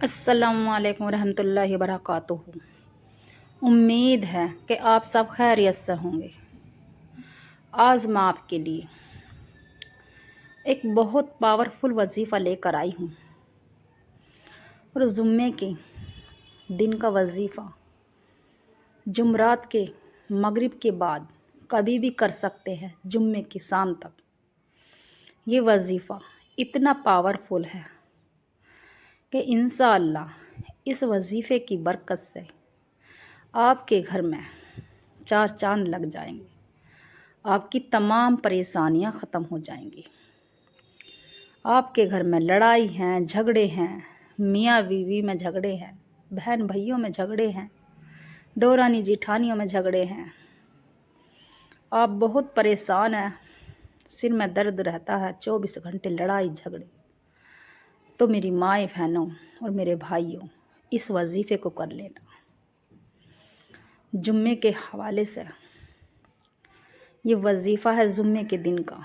السلام علیکم ورحمۃ اللہ وبرکاتہ۔ امید ہے کہ آپ سب خیریت سے ہوں گے۔ آج میں آپ کے لیے ایک بہت پاورفل وظیفہ لے کر آئی ہوں، اور جمعے کے دن کا وظیفہ جمعرات کے مغرب کے بعد کبھی بھی کر سکتے ہیں، جمعے کی شام تک۔ یہ وظیفہ اتنا پاورفل ہے کہ انشاءاللہ اس وظیفے کی برکت سے آپ کے گھر میں چار چاند لگ جائیں گے، آپ کی تمام پریشانیاں ختم ہو جائیں گی۔ آپ کے گھر میں لڑائی ہیں، جھگڑے ہیں، میاں بیوی میں جھگڑے ہیں، بہن بھائیوں میں جھگڑے ہیں، دورانی جیٹھانیوں میں جھگڑے ہیں، آپ بہت پریشان ہیں، سر میں درد رہتا ہے، 24 گھنٹے لڑائی جھگڑے، تو میری مائیں بہنوں اور میرے بھائیوں، اس وظیفے کو کر لینا۔ جمعے کے حوالے سے یہ وظیفہ ہے، جمعے کے دن کا،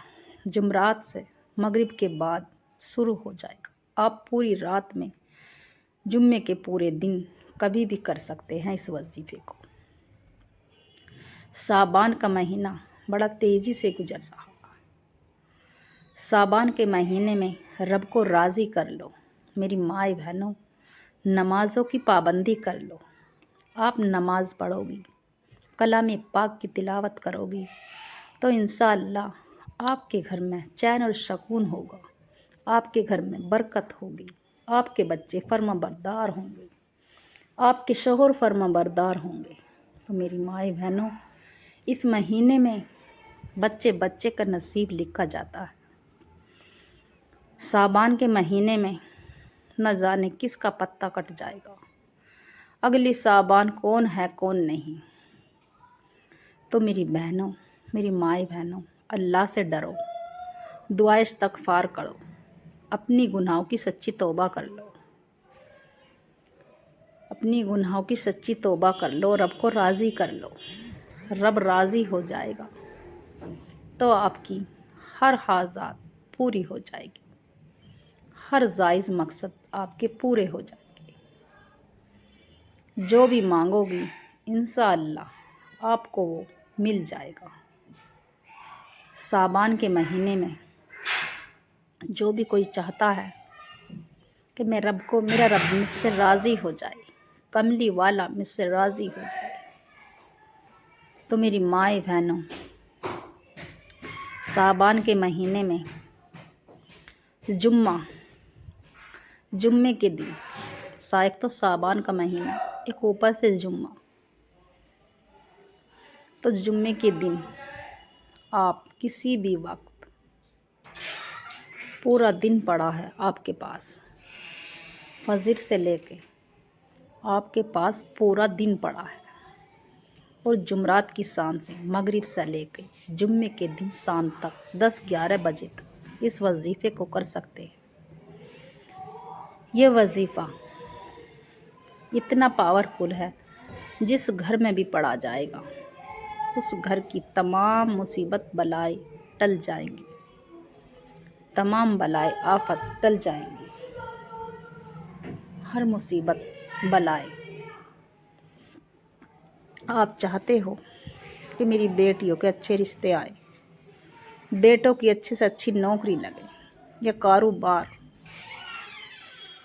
جمعرات سے مغرب کے بعد شروع ہو جائے گا۔ آپ پوری رات میں جمعے کے پورے دن کبھی بھی کر سکتے ہیں اس وظیفے کو۔ شعبان کا مہینہ بڑا تیزی سے گزر رہا ہے۔ شعبان کے مہینے میں رب کو راضی کر لو میری مائیں بہنوں، نمازوں کی پابندی کر لو۔ آپ نماز پڑھو گی، کلام پاک کی تلاوت کرو گی، تو انشاءاللہ آپ کے گھر میں چین اور سکون ہوگا، آپ کے گھر میں برکت ہوگی، آپ کے بچے فرما بردار ہوں گے، آپ کے شوہر فرما بردار ہوں گے۔ تو میری مائیں بہنوں، اس مہینے میں بچے بچے کا نصیب لکھا جاتا ہے۔ شعبان کے مہینے میں نہ جانے کس کا پتہ کٹ جائے گا، اگلی شعبان کون ہے کون نہیں۔ تو میری بہنوں، میری مائیں بہنوں، اللہ سے ڈرو، دعا استغفار کرو، اپنی گناہوں کی سچی توبہ کر لو، اپنی گناہوں کی سچی توبہ کر لو، رب کو راضی کر لو۔ رب راضی ہو جائے گا تو آپ کی ہر حاجات پوری ہو جائے گی، ہر جائز مقصد آپ کے پورے ہو جائیں گے۔ جو بھی مانگو گی انشاءاللہ آپ کو وہ مل جائے گا۔ شعبان کے مہینے میں جو بھی کوئی چاہتا ہے کہ میرا رب مجھ سے راضی ہو جائے، کملی والا مجھ سے راضی ہو جائے، تو میری مائیں بہنوں، شعبان کے مہینے میں جمعے کے دن، ایک تو شعبان کا مہینہ، ایک اوپر سے جمعہ، تو جمعے کے دن آپ کسی بھی وقت، پورا دن پڑا ہے آپ کے پاس، فجر سے لے کے آپ کے پاس پورا دن پڑا ہے، اور جمعرات کی شام سے مغرب سے لے کے جمعے کے دن شام تک 10-11 بجے تک اس وظیفے کو کر سکتے ہیں۔ یہ وظیفہ اتنا پاورفل ہے، جس گھر میں بھی پڑھا جائے گا اس گھر کی تمام مصیبت بلائیں ٹل جائیں گی، تمام بلائیں آفت ٹل جائیں گی، ہر مصیبت بلائیں۔ آپ چاہتے ہو کہ میری بیٹیوں کے اچھے رشتے آئیں، بیٹوں کی اچھی سے اچھی نوکری لگے، یا کاروبار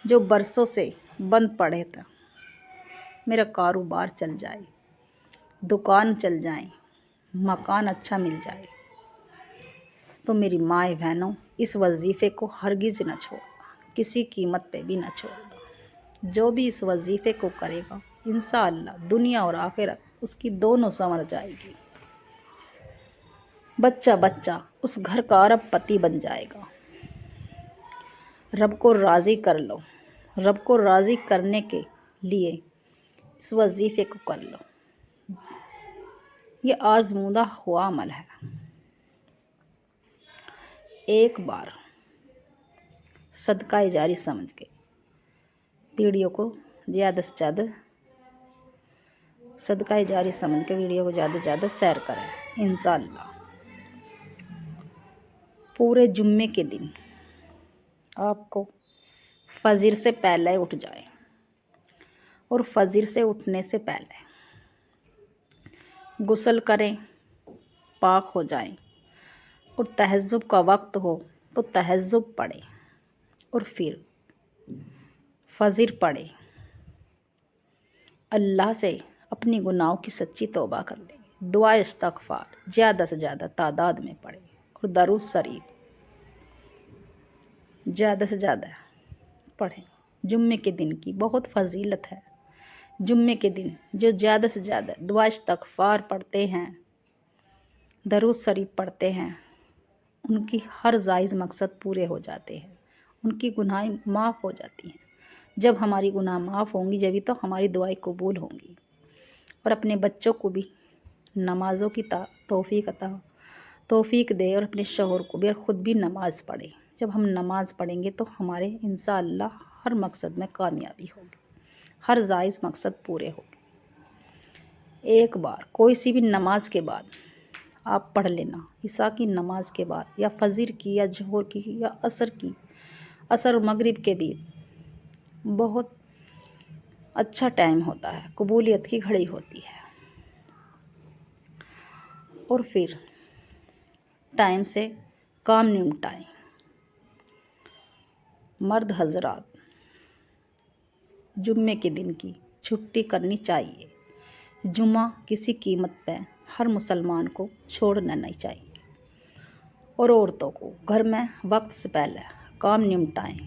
جو برسوں سے بند پڑے تھا میرا کاروبار چل جائے، دکان چل جائیں، مکان اچھا مل جائے، تو میری مائیں بہنوں، اس وظیفے کو ہرگز نہ چھوڑنا، کسی قیمت پہ بھی نہ چھوڑنا۔ جو بھی اس وظیفے کو کرے گا انشاءاللہ دنیا اور آخرت اس کی دونوں سنور جائے گی، بچہ اس گھر کا ارب پتی بن جائے گا۔ رب کو راضی کر لو، رب کو راضی کرنے کے لیے اس وظیفے کو کر لو۔ یہ آزمودہ ہوا عمل ہے، ایک بار صدقہ جاری سمجھ کے ویڈیو کو زیادہ سے زیادہ صدقہ جاری سمجھ کے ویڈیو کو زیادہ سے زیادہ شیئر کریں۔ انشاءاللہ پورے جمعے کے دن آپ کو فجر سے پہلے اٹھ جائیں، اور فجر سے اٹھنے سے پہلے غسل کریں، پاک ہو جائیں، اور تہجد کا وقت ہو تو تہجد پڑھیں اور پھر فجر پڑھیں۔ اللہ سے اپنی گناہوں کی سچی توبہ کر لیں، دعا استغفار زیادہ سے زیادہ تعداد میں پڑھیں، اور درود شریف زیادہ سے زیادہ پڑھیں۔ جمعے کے دن کی بہت فضیلت ہے۔ جمعے کے دن جو زیادہ سے زیادہ دعا استغفار پڑھتے ہیں، درود شریف پڑھتے ہیں، ان کی ہر جائز مقصد پورے ہو جاتے ہیں، ان کی گناہیں معاف ہو جاتی ہیں۔ جب ہماری گناہ معاف ہوں گی جبھی تو ہماری دعائیں قبول ہوں گی۔ اور اپنے بچوں کو بھی نمازوں کی توفیق دے، اور اپنے شوہر کو بھی، اور خود بھی نماز پڑھے۔ جب ہم نماز پڑھیں گے تو ہمارے انشاءاللہ ہر مقصد میں کامیابی ہوگی، ہر جائز مقصد پورے ہوگے۔ ایک بار کوئی سی بھی نماز کے بعد آپ پڑھ لینا، عشاء کی نماز کے بعد، یا فجر کی، یا ظہر کی، یا عصر کی، عصر و مغرب کے بھی بہت اچھا ٹائم ہوتا ہے، قبولیت کی گھڑی ہوتی ہے۔ اور پھر ٹائم سے کام نمٹائیں۔ مرد حضرات جمعے کے دن کی چھٹی کرنی چاہیے۔ جمعہ کسی قیمت پہ ہر مسلمان کو چھوڑنا نہیں چاہیے۔ اور عورتوں کو گھر میں وقت سے پہلے کام نمٹائیں،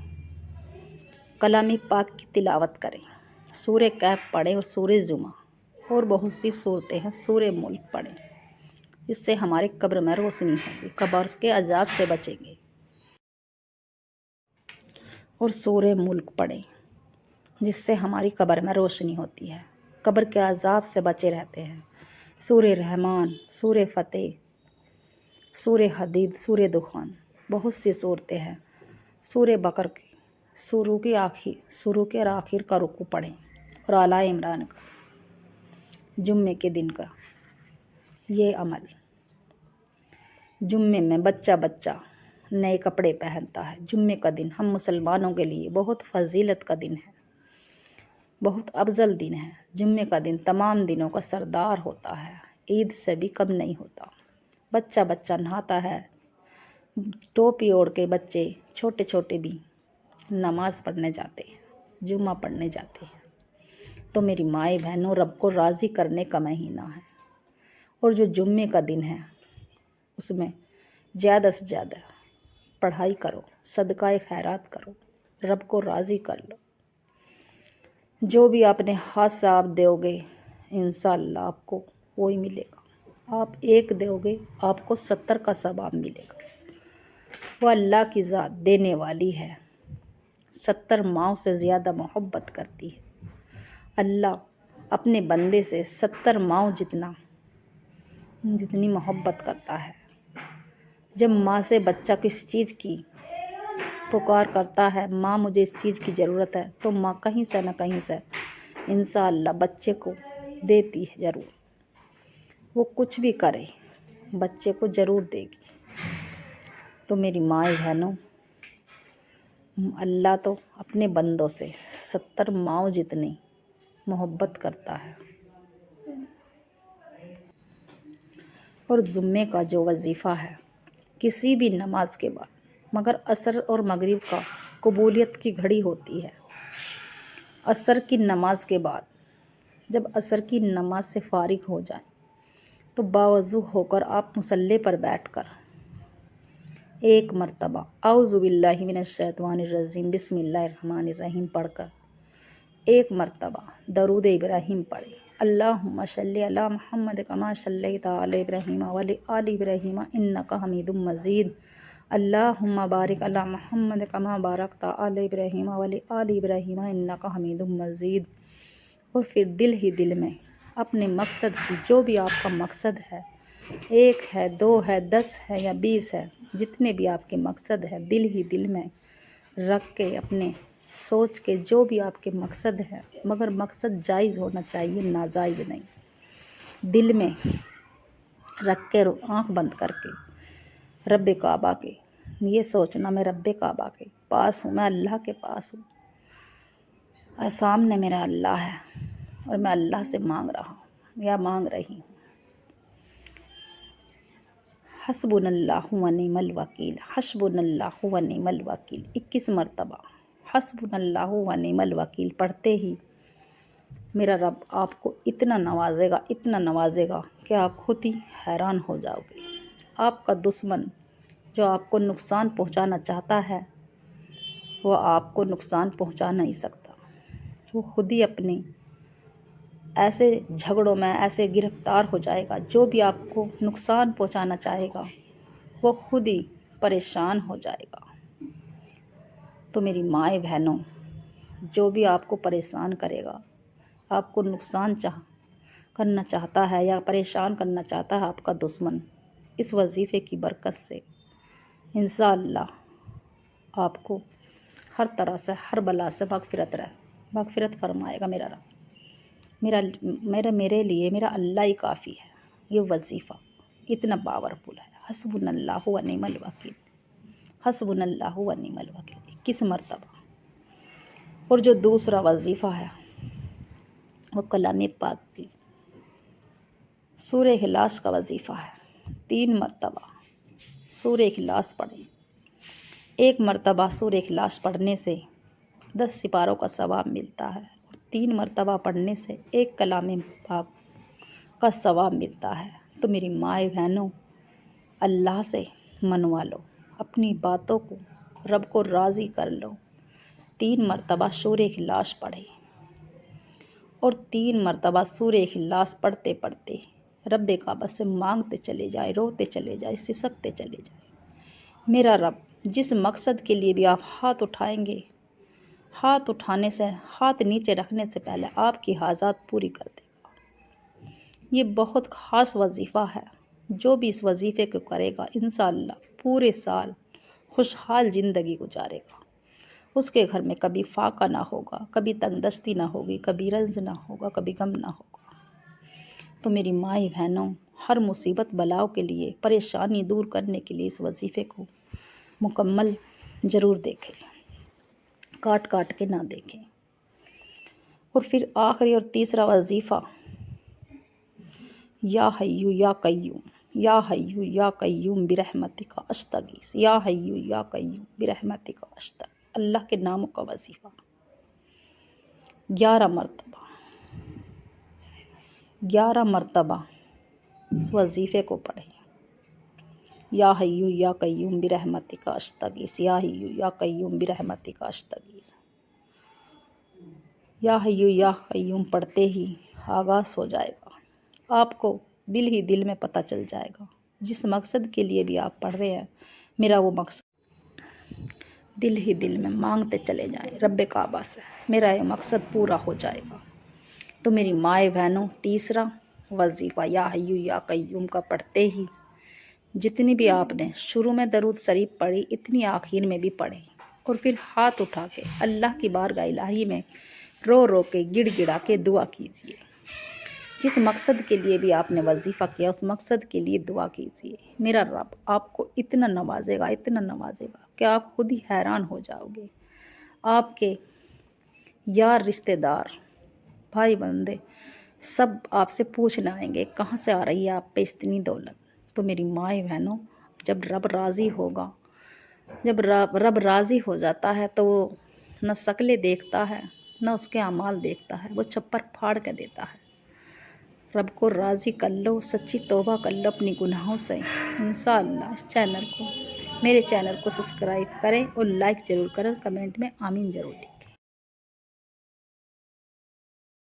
کلام پاک کی تلاوت کریں، سورہ کہف پڑھیں، اور سورہ جمعہ، اور بہت سی صورتیں ہیں، سورہ ملک پڑھیں، جس سے ہمارے قبر میں روشنی ہوگی، قبر کے عذاب سے بچیں گے۔ اور سورہ ملک پڑھیں جس سے ہماری قبر میں روشنی ہوتی ہے، قبر کے عذاب سے بچے رہتے ہیں۔ سورہ رحمان، سورہ فتح، سورہ حدید، سورہ دخان، بہت سی صورتیں ہیں۔ سورہ بقرہ کی شروع کے اور آخر کا رکوع پڑھیں، اور آل عمران کا۔ جمعے کے دن کا یہ عمل، جمعے میں بچہ نئے کپڑے پہنتا ہے۔ جمعے کا دن ہم مسلمانوں کے لیے بہت فضیلت کا دن ہے، بہت افضل دن ہے۔ جمعے کا دن تمام دنوں کا سردار ہوتا ہے، عید سے بھی کم نہیں ہوتا۔ بچہ نہاتا ہے، ٹوپی اوڑھ کے بچے چھوٹے چھوٹے بھی نماز پڑھنے جاتے ہیں، جمعہ پڑھنے جاتے ہیں۔ تو میری مائیں بہنوں، رب کو راضی کرنے کا مہینہ ہے، اور جو جمعے کا دن ہے اس میں زیادہ سے زیادہ پڑھائی کرو، صدقہ خیرات کرو، رب کو راضی کر لو۔ جو بھی آپ نے ہاتھ سے آپ دو گے انشاءاللہ آپ کو وہی ملے گا۔ آپ ایک دو گے آپ کو 70 کا ثواب ملے گا۔ وہ اللہ کی ذات دینے والی ہے، 70 ماؤں سے زیادہ محبت کرتی ہے۔ اللہ اپنے بندے سے 70 ماؤں جتنی محبت کرتا ہے۔ جب ماں سے بچہ کسی چیز کی پکار کرتا ہے، ماں مجھے اس چیز کی ضرورت ہے، تو ماں کہیں سے نہ کہیں سے انشاءاللہ بچے کو دیتی ہے ضرور۔ وہ کچھ بھی کرے بچے کو ضرور دے گی۔ تو میری مائیں بہنوں، اللہ تو اپنے بندوں سے 70 ماؤں جتنی محبت کرتا ہے۔ اور جمعے کا جو وظیفہ ہے کسی بھی نماز کے بعد، مگر عصر اور مغرب کا قبولیت کی گھڑی ہوتی ہے۔ عصر کی نماز کے بعد جب عصر کی نماز سے فارغ ہو جائیں تو باوضو ہو کر آپ مصلی پر بیٹھ کر ایک مرتبہ اعوذ باللہ من الشیطان الرجیم بسم اللہ الرحمن الرحیم پڑھ کر ایک مرتبہ درود ابراہیم پڑھیں۔ اللہم صلی علی محمد کما صلیت علی ابراہیم وعلی آل ابراہیم انک حمید مجید۔ اللہم بارک علی محمد کما بارکت علی ابراہیم وعلی آل ابراہیم انک حمید مجید۔ اور پھر دل ہی دل میں اپنے مقصد کی، جو بھی آپ کا مقصد ہے، 1 ہے، 2 ہے، 10 ہے یا 20 ہے، جتنے بھی آپ کے مقصد ہے، دل ہی دل میں رکھ کے اپنے سوچ کے جو بھی آپ کے مقصد ہے، مگر مقصد جائز ہونا چاہیے، ناجائز نہیں۔ دل میں رکھ کے آنکھ بند کر کے رب کعبہ کے یہ سوچنا، میں رب کعبہ کے پاس ہوں، میں اللہ کے پاس ہوں، اور سامنے میرا اللہ ہے، اور میں اللہ سے مانگ رہا ہوں یا مانگ رہی ہوں، حسبنا اللہ و نعم الوکیل، حسبنا اللہ و نعم الوکیل 21 مرتبہ حسبنا اللہ و نعم الوکیل پڑھتے ہی میرا رب آپ کو اتنا نوازے گا کہ آپ خود ہی حیران ہو جاؤ گے۔ آپ کا دشمن جو آپ کو نقصان پہنچانا چاہتا ہے وہ آپ کو نقصان پہنچا نہیں سکتا، وہ خود ہی اپنی ایسے جھگڑوں میں ایسے گرفتار ہو جائے گا۔ جو بھی آپ کو نقصان پہنچانا چاہے گا وہ خود ہی پریشان ہو جائے گا۔ تو میری مائیں بہنوں، جو بھی آپ کو پریشان کرے گا، آپ کو نقصان کرنا چاہتا ہے یا پریشان کرنا چاہتا ہے آپ کا دشمن، اس وظیفے کی برکت سے انشاءاللہ آپ کو ہر طرح سے ہر بلا سے مغفرت فرمائے گا میرا رب۔ میرے لیے میرا اللہ ہی کافی ہے۔ یہ وظیفہ اتنا پاورفل ہے، حسبنا اللہ و نعم الوکیل، حسبنا اللہ و نعم الوکیل 21 مرتبہ۔ اور جو دوسرا وظیفہ ہے وہ کلام پاک کی سورہ اخلاص کا وظیفہ ہے۔ 3 مرتبہ سورہ اخلاص پڑھیں۔ 1 مرتبہ سورہ اخلاص پڑھنے سے 10 سپاروں کا ثواب ملتا ہے، اور 3 مرتبہ پڑھنے سے 1 کلام پاک کا ثواب ملتا ہے۔ تو میری مائیں بہنوں، اللہ سے منوا لو، اپنی باتوں کو رب کو راضی کر لو۔ 3 مرتبہ سورہ اخلاص پڑھیں، اور 3 مرتبہ سورہ اخلاص پڑھتے پڑھتے رب کعبہ سے مانگتے چلے جائیں، روتے چلے جائیں، سسکتے چلے جائیں۔ میرا رب جس مقصد کے لیے بھی آپ ہاتھ اٹھائیں گے، ہاتھ اٹھانے سے، ہاتھ نیچے رکھنے سے پہلے آپ کی حاجات پوری کر دے گا۔ یہ بہت خاص وظیفہ ہے۔ جو بھی اس وظیفے کو کرے گا انشاءاللہ پورے سال خوشحال زندگی گزارے گا۔ اس کے گھر میں کبھی فاقہ نہ ہوگا، کبھی تنگ دستی نہ ہوگی، کبھی رنج نہ ہوگا، کبھی غم نہ ہوگا۔ تو میری مائیں بہنوں، ہر مصیبت بلاؤ کے لیے، پریشانی دور کرنے کے لیے اس وظیفے کو مکمل ضرور دیکھیں، کاٹ کاٹ کے نہ دیکھیں۔ اور پھر آخری اور تیسرا وظیفہ، یا حیو یا قیوم، یا حیو یا قیوم برحمتک استغیث، یا حیو یا قیوم برحمتک استغیث، اللہ کے ناموں کا وظیفہ 11 مرتبہ 11 مرتبہ اس وظیفے کو پڑھیں۔ یا حیو یا قیوم برحمتک استغیث، یا حیو یا قیوم برحمتک استغیث۔ یا حیو یا قیوم پڑھتے ہی آغاز ہو جائے گا، آپ کو دل ہی دل میں پتہ چل جائے گا جس مقصد کے لیے بھی آپ پڑھ رہے ہیں، میرا وہ مقصد دل ہی دل میں مانگتے چلے جائیں رب کعبہ سے، میرا یہ مقصد پورا ہو جائے گا۔ تو میری مائیں بہنوں، تیسرا وظیفہ یا حیو یا قیوم کا پڑھتے ہی جتنی بھی آپ نے شروع میں درود شریف پڑھی اتنی آخر میں بھی پڑھیں، اور پھر ہاتھ اٹھا کے اللہ کی بارگاہ الہی میں رو رو کے گڑ گڑا کے دعا کیجیے۔ جس مقصد کے لیے بھی آپ نے وظیفہ کیا اس مقصد کے لیے دعا کیجیے۔ میرا رب آپ کو اتنا نوازے گا کہ آپ خود ہی حیران ہو جاؤ گے۔ آپ کے یار، رشتہ دار، بھائی بندے سب آپ سے پوچھنے آئیں گے کہاں سے آ رہی ہے آپ پہ اتنی دولت۔ تو میری مائیں بہنوں، جب رب راضی ہوگا، جب رب راضی ہو جاتا ہے تو وہ نہ شکلیں دیکھتا ہے نہ اس کے اعمال دیکھتا ہے، وہ چھپر پھاڑ کے دیتا ہے۔ رب کو راضی کر لو، سچی توبہ کر لو اپنی گناہوں سے۔ انشاءاللہ اس میرے چینل کو سبسکرائب کریں اور لائک ضرور کریں، کمنٹ میں آمین ضرور لکھیں۔